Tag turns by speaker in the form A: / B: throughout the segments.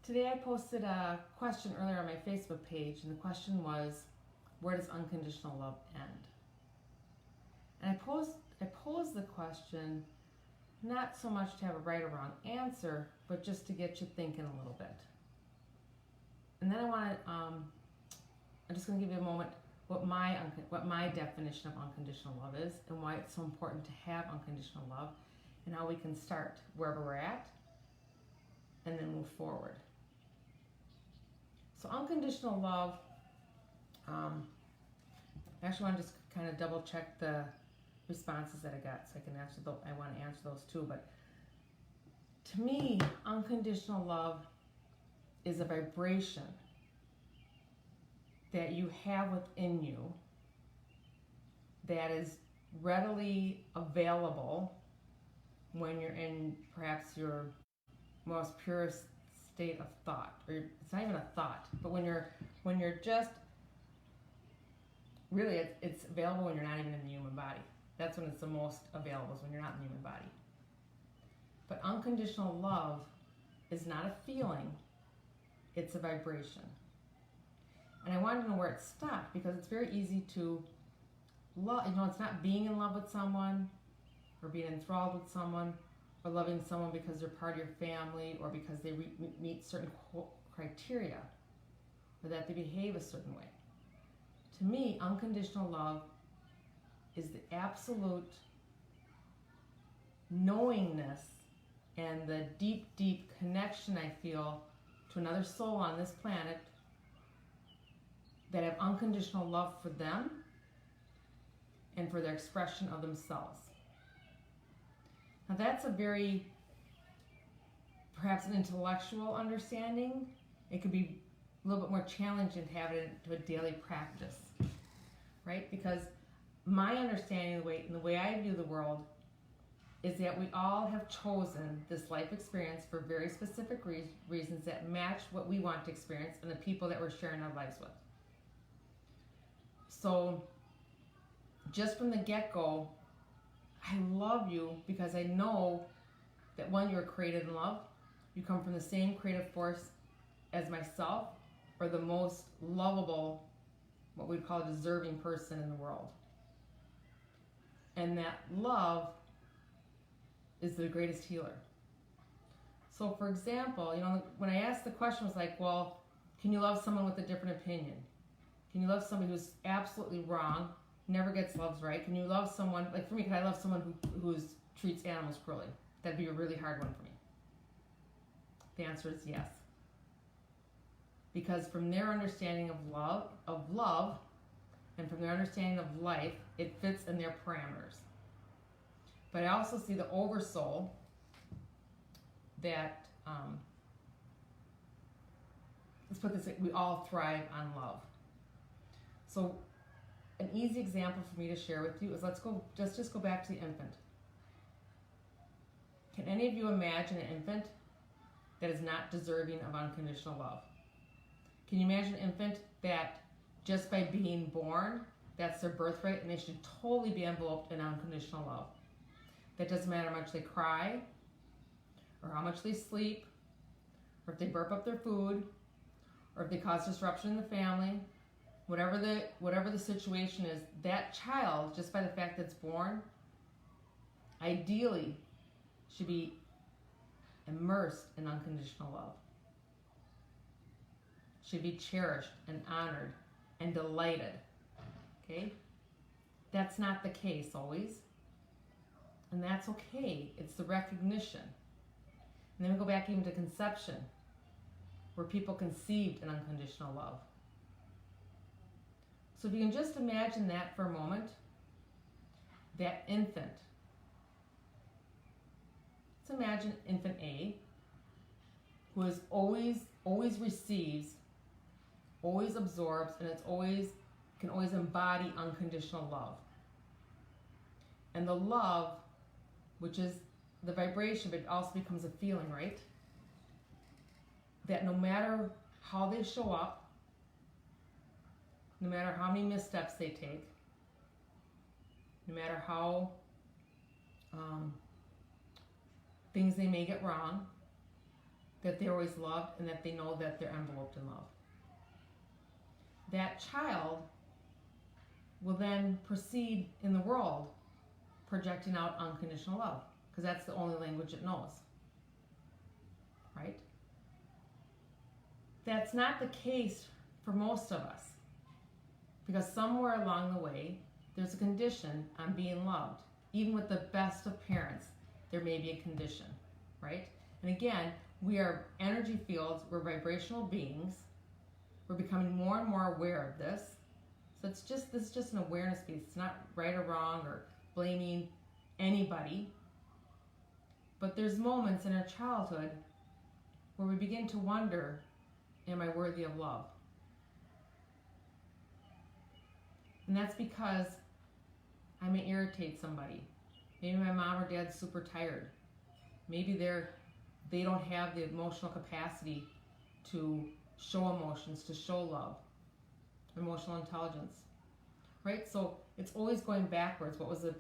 A: Today I posted a question earlier on my Facebook page, and the question was, where does unconditional love end? And I posed the question not so much to have a right or wrong answer, but just to get you thinking a little bit. And then I'm just going to give you a moment what my definition of unconditional love is, and why it's so important to have unconditional love, and how we can start wherever we're at and then move forward. So unconditional love, I actually want to just kind of double check the responses that I got so I can answer those. I want to answer those too. But to me, unconditional love is a vibration that you have within you that is readily available when you're in perhaps your most purest state of thought, or it's not even a thought, but when you're just really, it's available when you're not even in the human body. That's when it's the most available, is when you're not in the human body. But unconditional love is not a feeling, it's a vibration. And I wanted to know where it stopped, because it's very easy to love, it's not being in love with someone or being enthralled with someone, or loving someone because they're part of your family, or because they meet certain criteria, or that they behave a certain way. To me, unconditional love is the absolute knowingness and the deep, deep connection I feel to another soul on this planet that have unconditional love for them and for their expression of themselves. Now that's a very, perhaps an intellectual understanding. It could be a little bit more challenging to have it into a daily practice, right? Because my understanding of the way I view the world is that we all have chosen this life experience for very specific reasons that match what we want to experience and the people that we're sharing our lives with. So just from the get-go, I love you because I know that when you're created in love, you come from the same creative force as myself, or the most lovable, what we'd call a deserving person in the world. And that love is the greatest healer. So for example, when I asked the question, it was like, well, can you love someone with a different opinion? Can you love somebody who's absolutely wrong, never gets loved right? Can you love someone, like for me, can I love someone who treats animals cruelly? That'd be a really hard one for me. The answer is yes. Because from their understanding of love, and from their understanding of life, it fits in their parameters. But I also see the oversoul that, let's put this, we all thrive on love. So an easy example for me to share with you is, let's just go back to the infant. Can any of you imagine an infant that is not deserving of unconditional love? Can you imagine an infant that just by being born, that's their birthright, and they should totally be enveloped in unconditional love? That doesn't matter how much they cry, or how much they sleep, or if they burp up their food, or if they cause disruption in the family, whatever the situation is, that child, just by the fact that it's born, ideally should be immersed in unconditional love. Should be cherished and honored and delighted. Okay? That's not the case always. And that's okay. It's the recognition. And then we go back even to conception, where people conceived in unconditional love. So if you can just imagine that for a moment, that infant. Let's imagine infant A, who is always receives, always absorbs, and can always embody unconditional love. And the love, which is the vibration, but it also becomes a feeling, right? That no matter how they show up, no matter how many missteps they take, no matter how things they may get wrong, that they're always loved, and that they know that they're enveloped in love. That child will then proceed in the world projecting out unconditional love, because that's the only language it knows, right? That's not the case for most of us, because somewhere along the way, there's a condition on being loved. Even with the best of parents, there may be a condition, right? And again, we are energy fields, we're vibrational beings, we're becoming more and more aware of this. So this is just an awareness piece. It's not right or wrong or blaming anybody. But there's moments in our childhood where we begin to wonder, am I worthy of love? And that's because I may irritate somebody. Maybe my mom or dad's super tired. Maybe they don't have the emotional capacity to show emotions, to show love, emotional intelligence, right? So it's always going backwards. What was the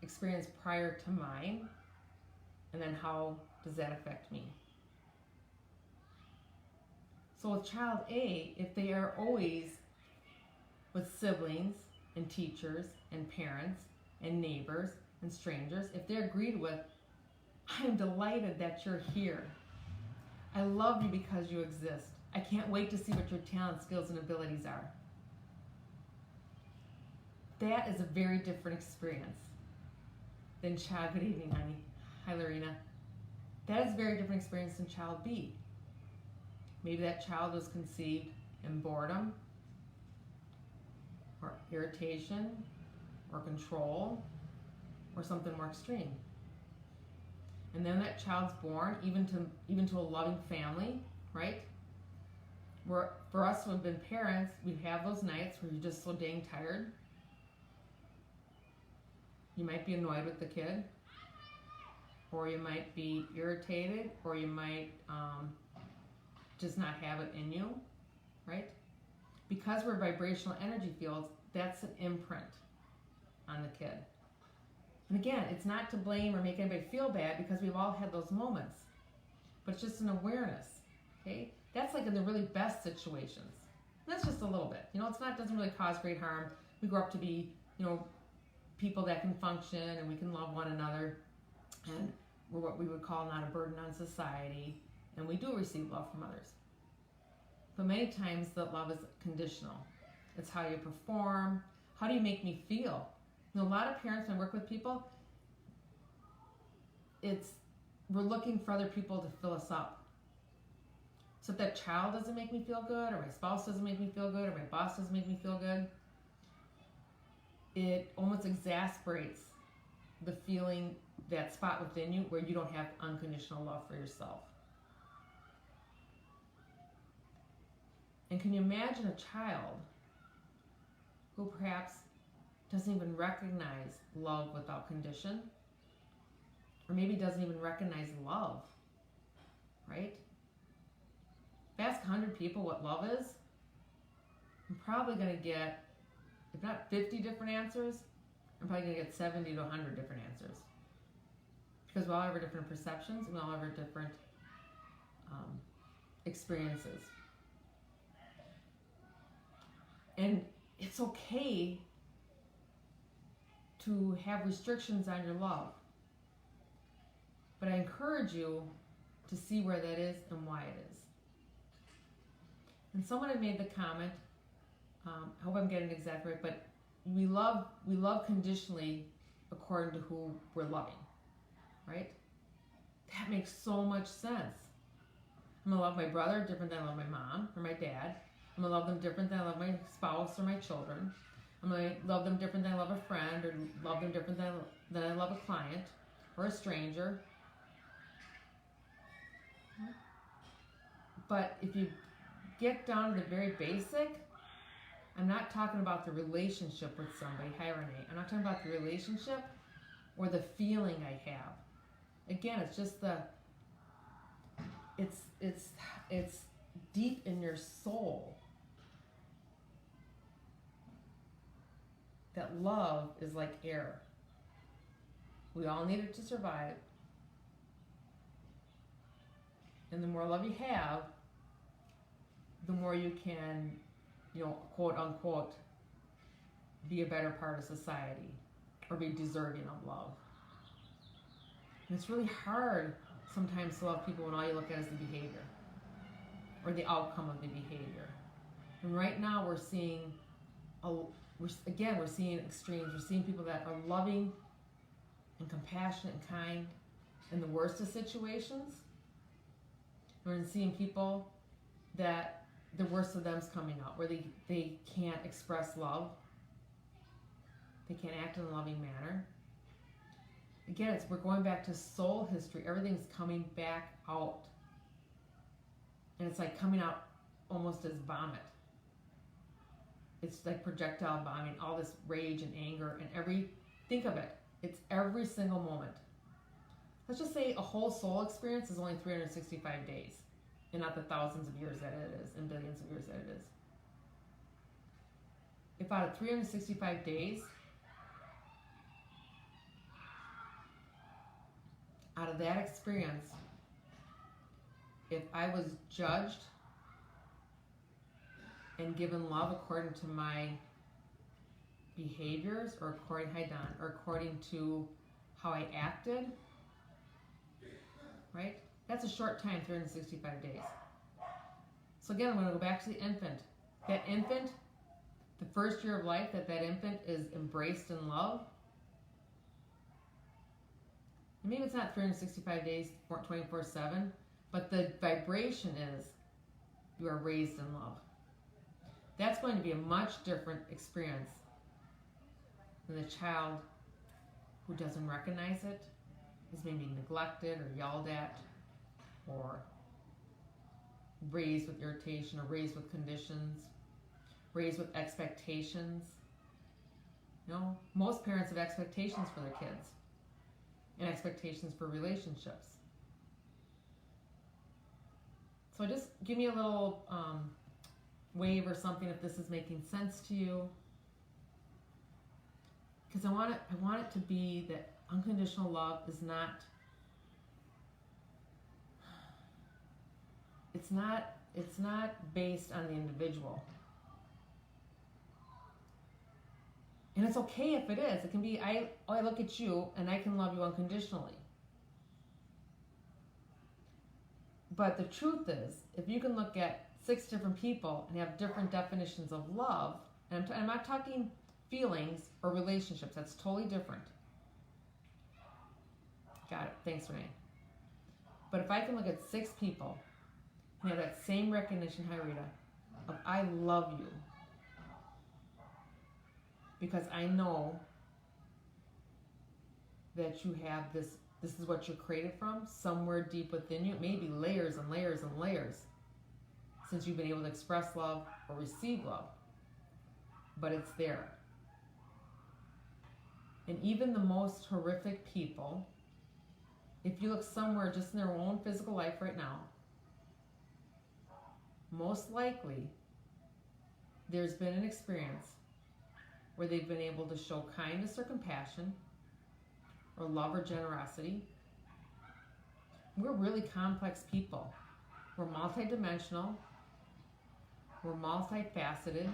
A: experience prior to mine? And then how does that affect me? So with child A, if they are always with siblings and teachers and parents and neighbors and strangers, if they're greeted with, I am delighted that you're here. I love you because you exist. I can't wait to see what your talents, skills, and abilities are. That is a very different experience than child, good evening, honey. Hi, Lorena. That is a very different experience than child B. Maybe that child was conceived in boredom, or irritation, or control, or something more extreme. And then that child's born, even to a loving family, right? Where for us who have been parents, we have those nights where you're just so dang tired. You might be annoyed with the kid, or you might be irritated, or you might just not have it in you, right? Because we're vibrational energy fields, that's an imprint on the kid. And again, it's not to blame or make anybody feel bad, because we've all had those moments. But it's just an awareness, okay? That's like in the really best situations. And that's just a little bit. It doesn't really cause great harm. We grow up to be, people that can function, and we can love one another. And we're what we would call not a burden on society. And we do receive love from others. But many times that love is conditional. It's how you perform. How do you make me feel? A lot of parents, when I work with people, we're looking for other people to fill us up. So if that child doesn't make me feel good, or my spouse doesn't make me feel good, or my boss doesn't make me feel good, it almost exasperates the feeling, that spot within you where you don't have unconditional love for yourself. And can you imagine a child who perhaps doesn't even recognize love without condition, or maybe doesn't even recognize love, right? If I ask 100 people what love is, I'm probably going to get, if not 50 different answers, I'm probably going to get 70 to 100 different answers. Because we all have our different perceptions, and we all have our different experiences. And it's okay to have restrictions on your love. But I encourage you to see where that is and why it is. And someone had made the comment, I hope I'm getting it exactly right, but we love conditionally according to who we're loving, right? That makes so much sense. I'm gonna love my brother different than I love my mom or my dad. I'm gonna love them different than I love my spouse or my children. I'm going to love them different than I love a friend, or love them different than I love a client or a stranger. But if you get down to the very basic, I'm not talking about the relationship with somebody. Hi, Renee. I'm not talking about the relationship or the feeling I have. Again, it's just it's deep in your soul. That love is like air. We all need it to survive. And the more love you have, the more you can, quote unquote, be a better part of society or be deserving of love. And it's really hard sometimes to love people when all you look at is the behavior or the outcome of the behavior. And right now we're seeing extremes. We're seeing people that are loving and compassionate and kind in the worst of situations. We're seeing people that the worst of them's coming out, where they can't express love. They can't act in a loving manner. Again, we're going back to soul history. Everything's coming back out. And it's like coming out almost as vomit. It's like projectile bombing, all this rage and anger and think of it. It's every single moment. Let's just say a whole soul experience is only 365 days, and not the thousands of years that it is, and billions of years that it is. If out of 365 days, out of that experience, if I was judged and given love according to my behaviors or according to how I acted, right? That's a short time, 365 days. So again, I'm going to go back to the infant. That infant, the first year of life that infant is embraced in love. And maybe it's not 365 days, 24/7, but the vibration is you are raised in love. That's going to be a much different experience than the child who doesn't recognize it, is maybe neglected or yelled at, or raised with irritation, or raised with conditions, raised with expectations. Most parents have expectations for their kids and expectations for relationships. So just give me a little wave or something if this is making sense to you, because I want it to be that unconditional love is not. It's not based on the individual. And it's okay if it is. It can be, I look at you and I can love you unconditionally. But the truth is, if you can look at 6 different people and have different definitions of love, and I'm not talking feelings or relationships, that's totally different. Got it. Thanks, Renee. But if I can look at 6 people and have that same recognition, hi Rita, of I love you, because I know that you have this is what you're created from, somewhere deep within you. It may be layers and layers and layers since you've been able to express love or receive love, but it's there. And even the most horrific people, if you look somewhere just in their own physical life right now, most likely there's been an experience where they've been able to show kindness or compassion or love or generosity. We're really complex people. We're multidimensional. We're multifaceted.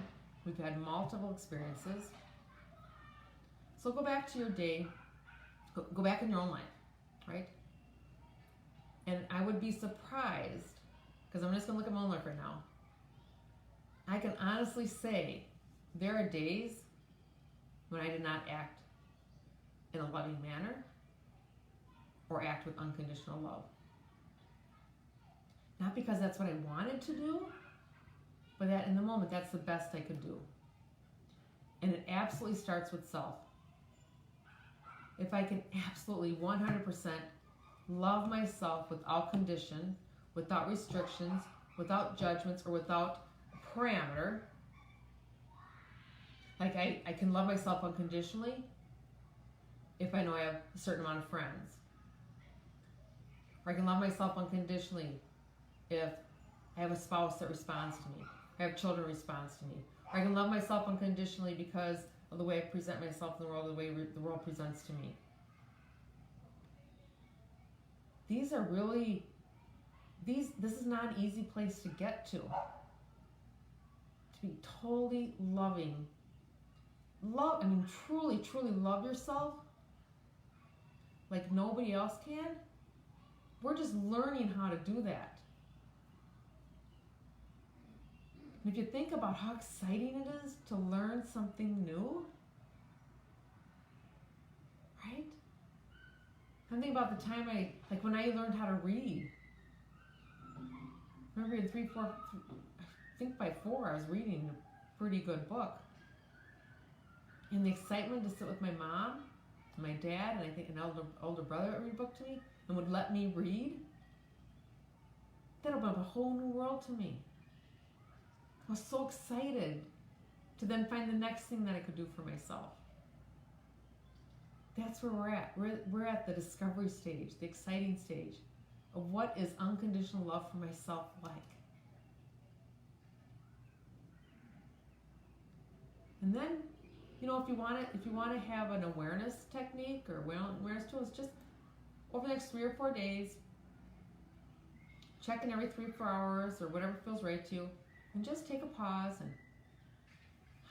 A: We've had multiple experiences. So go back to your day. Go back in your own life, right? And I would be surprised, because I'm just going to look at my own life right now. I can honestly say there are days when I did not act in a loving manner or act with unconditional love. Not because that's what I wanted to do, but that in the moment, that's the best I could do. And it absolutely starts with self. If I can absolutely 100% love myself without condition, without restrictions, without judgments, or without parameter, like I can love myself unconditionally if I know I have a certain amount of friends. Or I can love myself unconditionally if I have a spouse that responds to me, I have children respond to me. Or I can love myself unconditionally because of the way I present myself in the world, the way the world presents to me. These are really this is not an easy place to get to. To be totally loving. Truly, truly love yourself like nobody else can. We're just learning how to do that. And if you think about how exciting it is to learn something new, right? I'm thinking about the time when I learned how to read. I remember in 3, 4, I think by 4 I was reading a pretty good book. And the excitement to sit with my mom, my dad, and I think an older brother would read a book to me and would let me read, that opened up a whole new world to me. I was so excited to then find the next thing that I could do for myself. That's where we're at. We're at the discovery stage, the exciting stage of what is unconditional love for myself like. And then, if you want to have an awareness technique or awareness tool, it's just over the next 3 or 4 days, check in every 3 or 4 hours or whatever feels right to you, and just take a pause and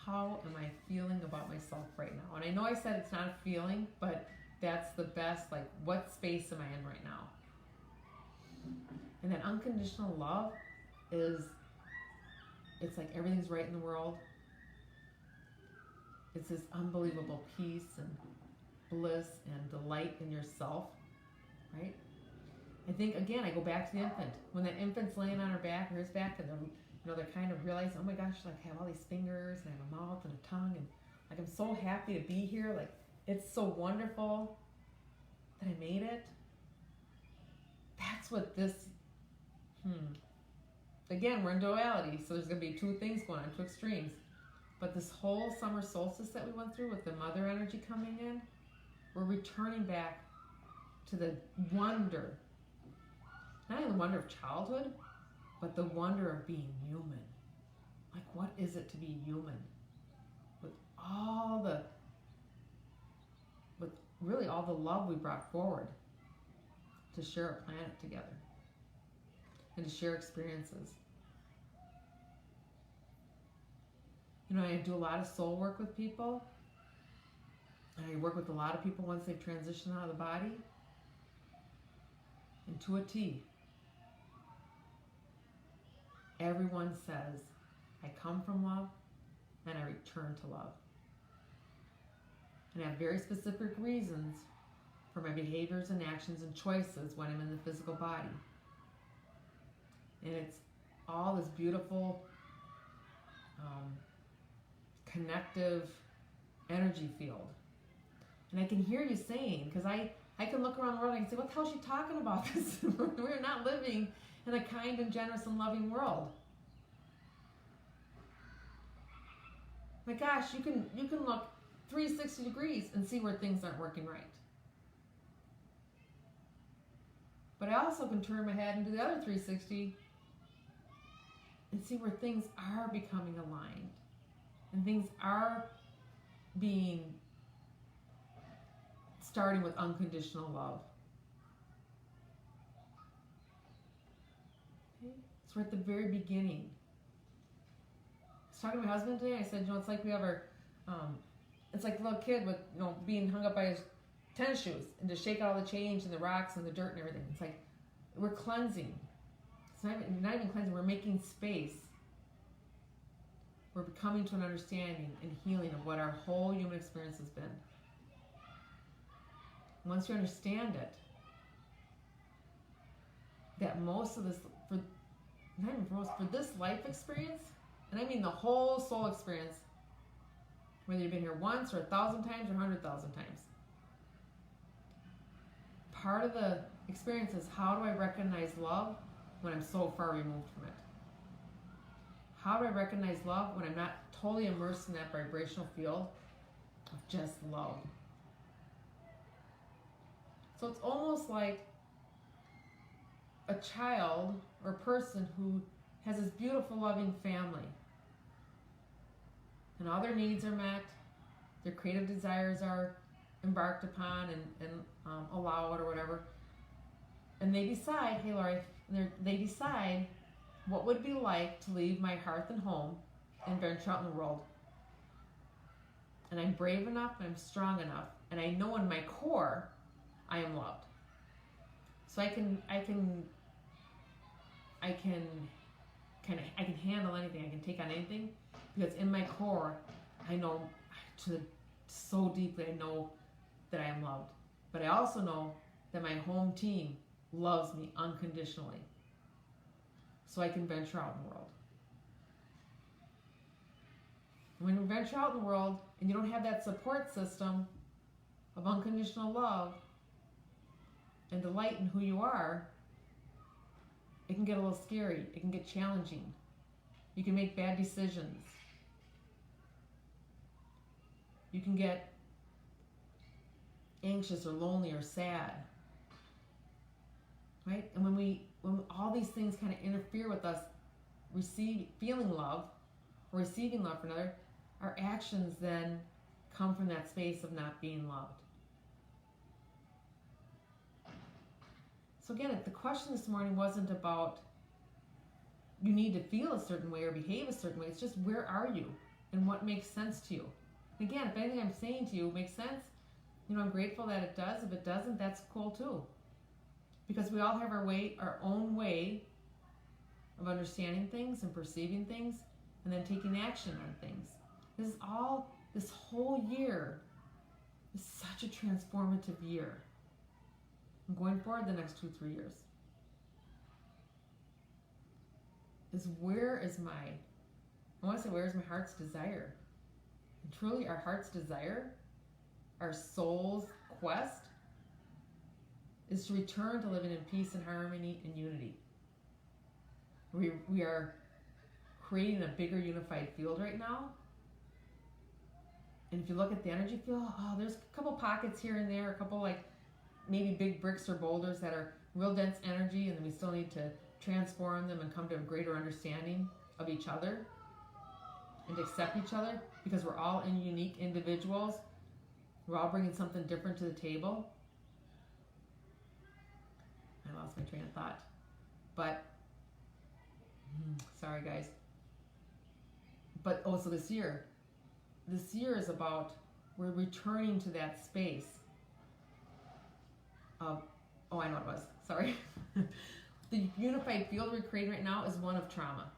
A: how am I feeling about myself right now? And I know I said it's not a feeling, but that's the best, what space am I in right now? And that unconditional love it's like everything's right in the world. It's this unbelievable peace and bliss and delight in yourself, right? I think, again, I go back to the infant. When that infant's laying on her back or his back, and they're kind of realizing, oh my gosh, I have all these fingers and I have a mouth and a tongue, and I'm so happy to be here. It's so wonderful that I made it. That's what this, again, we're in duality, so there's going to be 2 things going on, 2 extremes. But this whole summer solstice that we went through with the mother energy coming in, we're returning back to the wonder, not only the wonder of childhood, but the wonder of being human. What is it to be human? With really all the love we brought forward to share a planet together and to share experiences. I do a lot of soul work with people. And I work with a lot of people once they've transitioned out of the body. And to a T, everyone says, I come from love and I return to love. And I have very specific reasons for my behaviors and actions and choices when I'm in the physical body. And it's all this beautiful, connective energy field. And I can hear you saying, because I can look around the world and I can say, what the hell is she talking about? This we're not living in a kind and generous and loving world. My gosh, you can look 360 degrees and see where things aren't working right. But I also can turn my head and do the other 360 and see where things are becoming aligned. And things are starting with unconditional love. Okay? So we're at the very beginning. I was talking to my husband today, I said, it's like we have it's like a little kid with, being hung up by his tennis shoes and to shake out all the change and the rocks and the dirt and everything. It's like we're cleansing. It's not even cleansing, we're making space. We're coming to an understanding and healing of what our whole human experience has been. Once you understand it, that most of this, for this life experience, and I mean the whole soul experience, whether you've been here once or 1,000 times or 100,000 times, part of the experience is, how do I recognize love when I'm so far removed from it? How do I recognize love when I'm not totally immersed in that vibrational field of just love? So it's almost like a child or a person who has this beautiful, loving family. And all their needs are met, their creative desires are embarked upon and allowed or whatever. And they decide, hey, Lori, And they decide what would it be like to leave my hearth and home and venture out in the world. And I'm brave enough and I'm strong enough, and I know in my core I am loved. So I can handle anything. I can take on anything because in my core I know so deeply I know that I am loved. But I also know that my home team loves me unconditionally. So I can venture out in the world. When you venture out in the world and you don't have that support system of unconditional love and delight in who you are, it can get a little scary. It can get challenging. You can make bad decisions. You can get anxious or lonely or sad. Right? And when all these things kind of interfere with us feeling love or receiving love from another, our actions then come from that space of not being loved. So again, the question this morning wasn't about you need to feel a certain way or behave a certain way. It's just, where are you and what makes sense to you? Again, if anything I'm saying to you makes sense, I'm grateful that it does. If it doesn't, that's cool too. Because we all have our own way of understanding things and perceiving things and then taking action on things. This whole year is such a transformative year. And going forward the next 2-3 years is where is my heart's desire? And truly our heart's desire, our soul's quest, is to return to living in peace and harmony and unity. We are creating a bigger unified field right now. And if you look at the energy field, there's a couple pockets here and there, a couple maybe big bricks or boulders that are real dense energy, and then we still need to transform them and come to a greater understanding of each other and to accept each other, because we're all unique individuals. We're all bringing something different to the table. I lost my train of thought. But, sorry guys. But, so this year is about, we're returning to that space of, I know what it was, sorry. The unified field we're creating right now is one of trauma.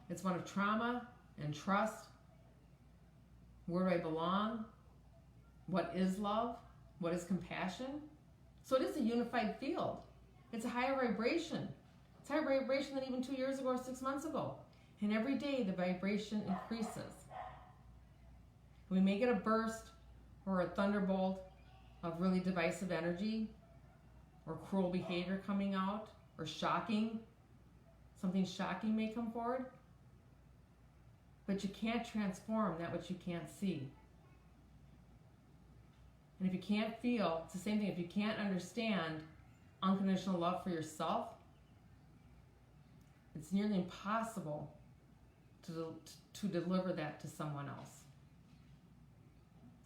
A: It's one of trauma and trust. Where do I belong? What is love? What is compassion? So it is a unified field. It's a higher vibration. It's higher vibration than even 2 years ago or 6 months ago. And every day the vibration increases. We may get a burst or a thunderbolt of really divisive energy or cruel behavior coming out or shocking. Something shocking may come forward. But you can't transform that which you can't see. And if you can't feel, it's the same thing, if you can't understand unconditional love for yourself, it's nearly impossible to deliver that to someone else.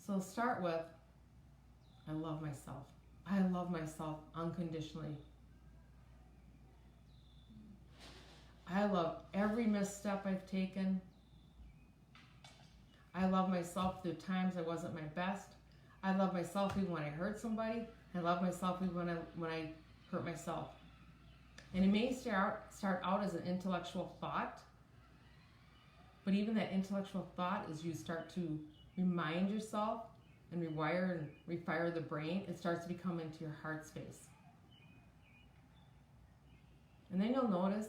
A: So start with, I love myself. I love myself unconditionally. I love every misstep I've taken. I love myself through times I wasn't my best. I love myself even when I hurt somebody. I love myself even when I hurt myself. And it may start out as an intellectual thought, but even that intellectual thought, as you start to remind yourself and rewire and refire the brain, it starts to become into your heart space. And then you'll notice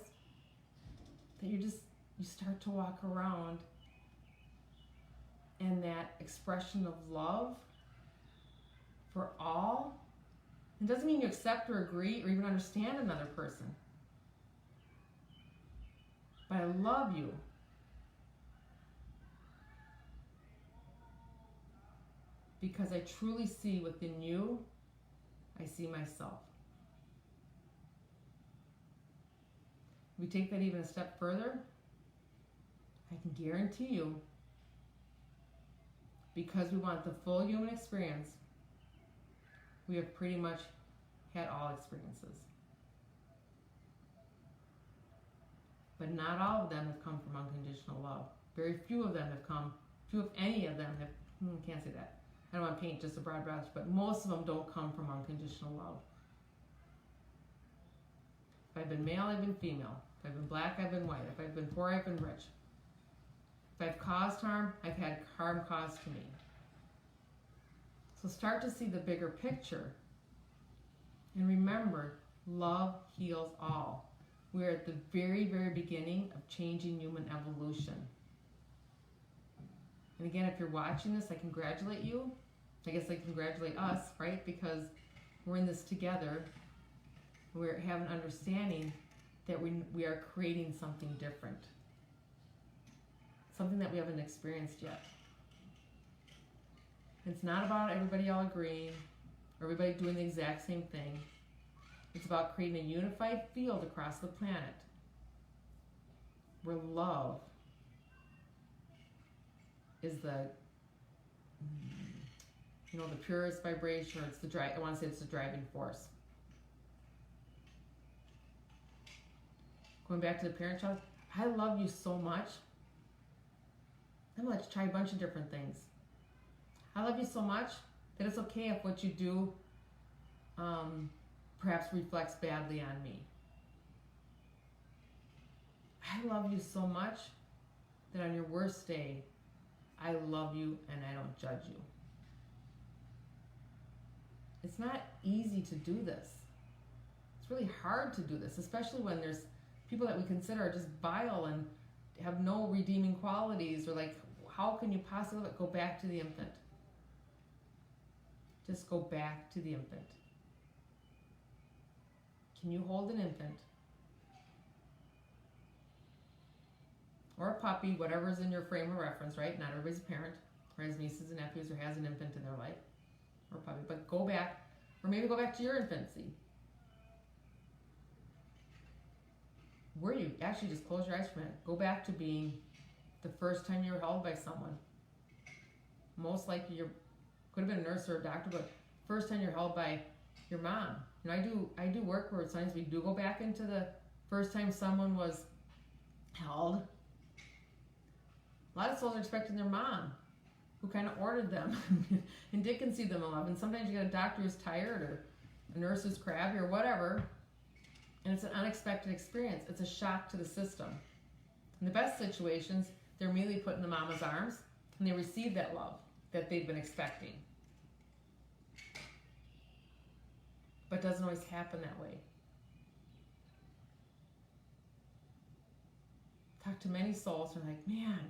A: that you start to walk around and that expression of love for all. It doesn't mean you accept or agree or even understand another person. But I love you. Because I truly see within you, I see myself. If we take that even a step further, I can guarantee you, because we want the full human experience, we have pretty much had all experiences. But not all of them have come from unconditional love. Very few of them have come, few if any of them have, can't say that. I don't want to paint just a broad brush, but most of them don't come from unconditional love. If I've been male, I've been female. If I've been black, I've been white. If I've been poor, I've been rich. If I've caused harm, I've had harm caused to me. So start to see the bigger picture. And remember, love heals all. We're at the very, very beginning of changing human evolution. And again, if you're watching this, I congratulate you. I guess I congratulate us, right? Because we're in this together. We have an understanding that we are creating something different. Something that we haven't experienced yet. It's not about everybody all agreeing, or everybody doing the exact same thing. It's about creating a unified field across the planet where love is the purest vibration, or it's the I want to say it's the driving force. Going back to the parent-child, I love you so much. I'm going to try a bunch of different things. I love you so much that it's okay if what you do perhaps reflects badly on me. I love you so much that on your worst day, I love you and I don't judge you. It's not easy to do this. It's really hard to do this, especially when there's people that we consider are just vile and have no redeeming qualities, or like, how can you possibly go back to the infant? Just go back to the infant. Can you hold an infant? Or a puppy, whatever's in your frame of reference, right? Not everybody's a parent, or has nieces and nephews, or has an infant in their life, or a puppy. But go back, or maybe go back to your infancy. Where you actually just close your eyes for a minute. Go back to being the first time you were held by someone. Most likely you could have been a nurse or a doctor, but first time you're held by your mom. I do work where sometimes we do go back into the first time someone was held. A lot of souls are expecting their mom, who kind of ordered them and did conceive them in love. And sometimes you get a doctor who's tired, or a nurse who's crabby, or whatever. And it's an unexpected experience. It's a shock to the system. In the best situations, they're immediately put in the mama's arms, and they receive that love that they've been expecting. But it doesn't always happen that way. Talk to many souls who are like, man,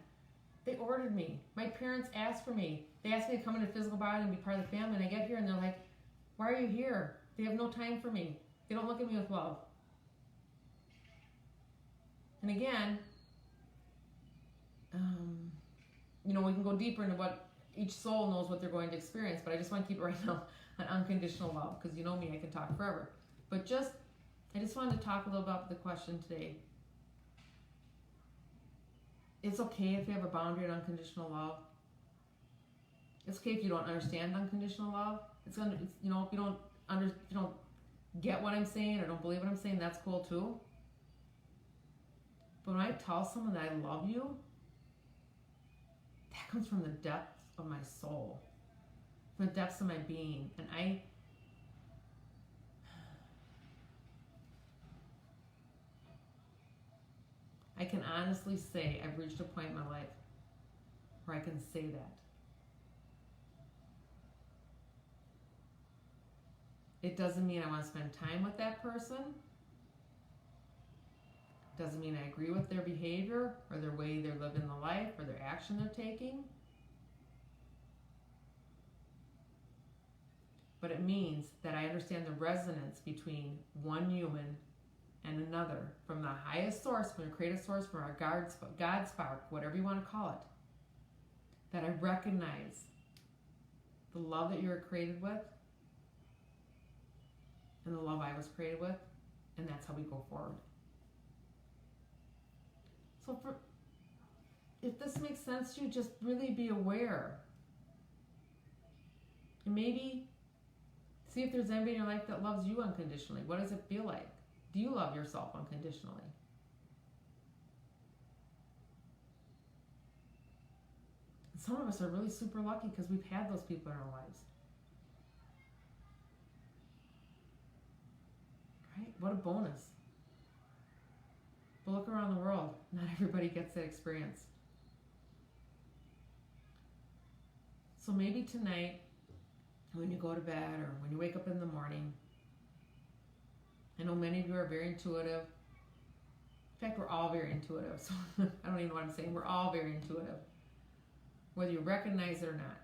A: they ordered me. My parents asked for me. They asked me to come into physical body and be part of the family. And I get here and they're like, why are you here? They have no time for me. They don't look at me with love. And again, we can go deeper into what each soul knows what they're going to experience, but I just want to keep it right now on unconditional love, because you know me, I can talk forever. But I just wanted to talk a little about the question today. It's okay if you have a boundary on unconditional love. It's okay if you don't understand unconditional love. If you don't get what I'm saying or don't believe what I'm saying, that's cool too. But when I tell someone that I love you, that comes from the depths of my soul, from the depths of my being. And I can honestly say I've reached a point in my life where I can say that. It doesn't mean I want to spend time with that person. Doesn't mean I agree with their behavior or their way they're living the life or their action they're taking. But it means that I understand the resonance between one human and another, from the highest source, from the creative source, from our God spark, whatever you want to call it. That I recognize the love that you were created with and the love I was created with, and that's how we go forward. So if this makes sense to you, just really be aware. And maybe see if there's anybody in your life that loves you unconditionally. What does it feel like? Do you love yourself unconditionally? Some of us are really super lucky because we've had those people in our lives. Right? What a bonus. But look around the world. Not everybody gets that experience. So maybe tonight, when you go to bed or when you wake up in the morning, I know many of you are very intuitive. In fact, we're all very intuitive. So I don't even know what I'm saying. We're all very intuitive, whether you recognize it or not.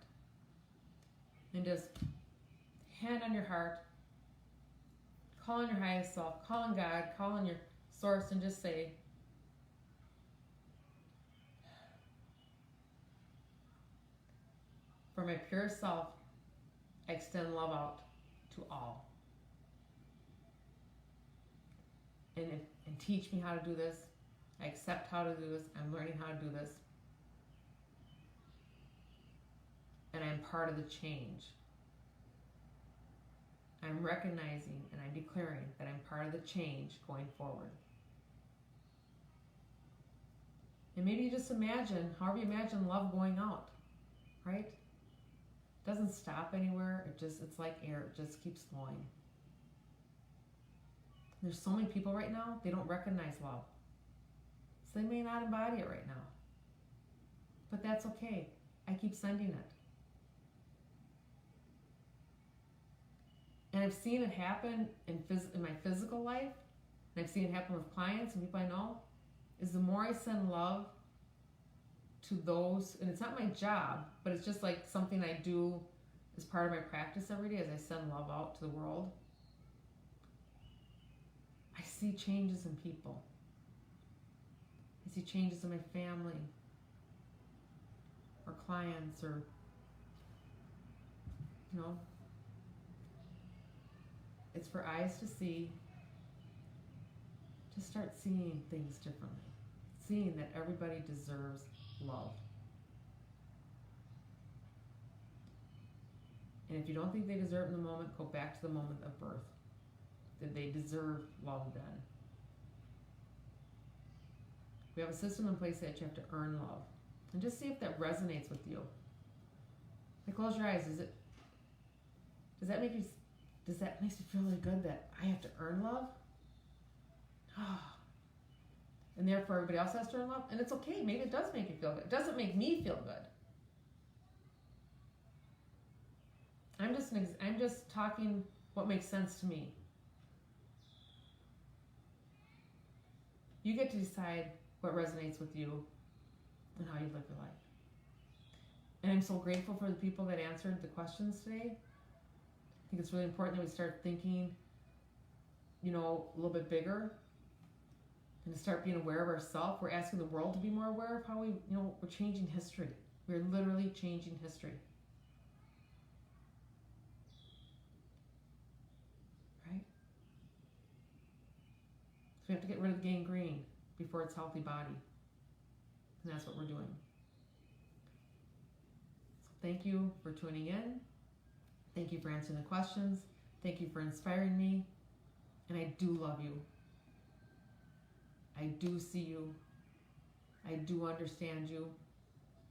A: And just hand on your heart, call on your highest self, call on God, call on your source, and just say, for my pure self, I extend love out to all. And teach me how to do this. I accept how to do this. I'm learning how to do this. And I'm part of the change. I'm recognizing and I'm declaring that I'm part of the change going forward. And maybe you just imagine, however you imagine love going out, right? It doesn't stop anywhere. It's like air. It just keeps flowing. There's so many people right now, they don't recognize love. So they may not embody it right now. But that's okay. I keep sending it. And I've seen it happen in my physical life, and I've seen it happen with clients and people I know, is the more I send love to those, and it's not my job, but it's just like something I do as part of my practice every day as I send love out to the world. I see changes in people. I see changes in my family, or clients, or, it's for eyes to see, to start seeing things differently. Seeing that everybody deserves love. And if you don't think they deserve it in the moment, go back to the moment of birth. Did they deserve love then? We have a system in place that you have to earn love. And just see if that resonates with you. Like, close your eyes. Does that makes you feel really good that I have to earn love? And therefore everybody else has to earn love? And it's okay. Maybe it does make you feel good. It doesn't make me feel good. I'm just talking what makes sense to me. You get to decide what resonates with you and how you live your life. And I'm so grateful for the people that answered the questions today. I think it's really important that we start thinking, a little bit bigger, and to start being aware of ourselves. We're asking the world to be more aware of how we're changing history. We're literally changing history. Right? So we have to get rid of the gangrene before it's healthy body. And that's what we're doing. So thank you for tuning in. Thank you for answering the questions. Thank you for inspiring me. And I do love you. I do see you. I do understand you.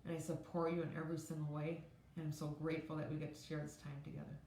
A: And I support you in every single way. And I'm so grateful that we get to share this time together.